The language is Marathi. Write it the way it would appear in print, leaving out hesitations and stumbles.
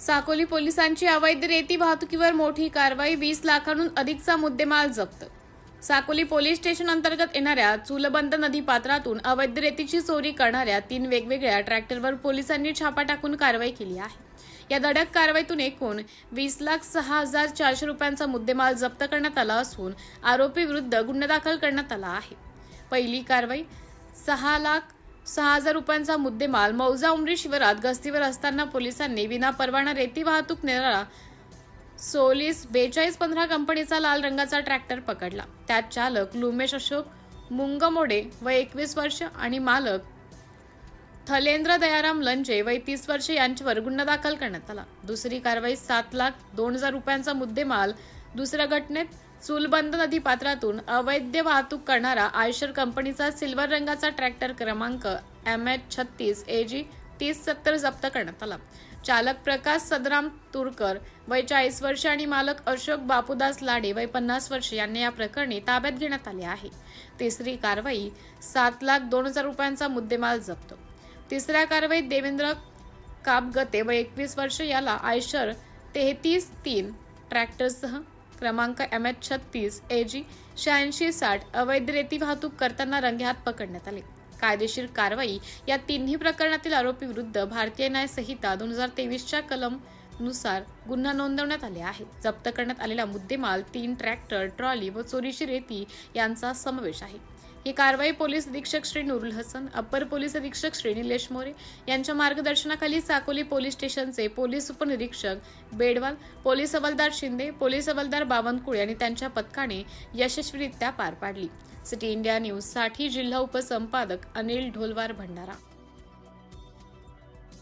साकोली पोलिसांची अवैध रेती वाहतुकीवर मोठी कारवाई, 20 लाखांहून अधिकचा मुद्देमाल जप्त। साकोली पोलीस स्टेशन अंतर्गत येणाऱ्या चूलबंद नदी पात्रातून अवैध रेतीची चोरी करणाऱ्या 3 वेगवेगळ्या ट्रॅक्टरवर पोलिसांनी छापा टाकून कारवाई केली आहे। या धडक कारवाईतून एकूण 20,06,400 रुपयांचा मुद्देमाल जप्त करण्यात आला असून आरोपी विरुद्ध गुन्हा दाखल करण्यात आला आहे। पहिली कारवाई 6,06,000 रुपयांचा मुद्देमाल मौजा उमरी शिवारात गस्तीवर असताना पोलिसांनी विनापरवाना रेती वाहतूक नेणारा सोलिस 4215 कंपनीचा लाल रंगाचा ट्रॅक्टर पकडला। त्यात चालक लुमेश अशोक मुंगमोडे वय 21 वर्ष आणि मालक थलेंद्र दयाराम लंजे वय 30 वर्ष यांच्यावर गुन्हा दाखल करण्यात आला। दुसरी कारवाई 7,02,000 रुपयांचा मुद्देमाल दुसऱ्या घटनेत चूलबंद नदी पात्रातून अवैध वाहतूक करणारा आयशर कंपनीचा सिल्वर रंगाचा ट्रॅक्टर क्रमांक MH36 AG 3070 जप्त करण्यात आला। चालक प्रकाश सदराम तुरकर वय 40 वर्ष आणि मालक अशोक बापूदास लाडे वय 50 वर्ष यांना या प्रकरणी ताब्यात घेण्यात आले आहे। तिसरी कारवाई 7,02,000 रुपयांचा मुद्देमाल जप्त। तिसऱ्या कारवाईत देवेंद्र कापगते वय 21 वर्ष याला आयशर 33-3 ट्रॅक्टरसह क्रमांक MH36 AG 8660 अवैध रेती वाहतूक करताना रंगेहात पकडण्यात आले। कायदेशीर कारवाई या तिन्ही प्रकरणातील आरोपी विरुद्ध भारतीय न्याय संहिता 2023च्या कलम नुसार गुन्हा नोंदवण्यात आले आहे। जप्त करण्यात आलेला मुद्देमाल 3 ट्रॅक्टर, ट्रॉली व चोरीची रेती यांचा समावेश आहे। ही कारवाई पोलीस अधीक्षक श्री नुरुल हसन, अप्पर पोलीस अधीक्षक श्री निलेश मोरे यांच्या मार्गदर्शनाखाली साकोली पोलीस स्टेशनचे पोलीस उपनिरीक्षक बेडवाल, पोलीस हवालदार शिंदे, पोलीस हवालदार बावनकुळे आणि त्यांच्या पथकाने यशस्वीरित्या पार पाडली। सिटी इंडिया न्यूज साठी जिल्हा उपसंपादक अनिल ढोलवार भंडारा।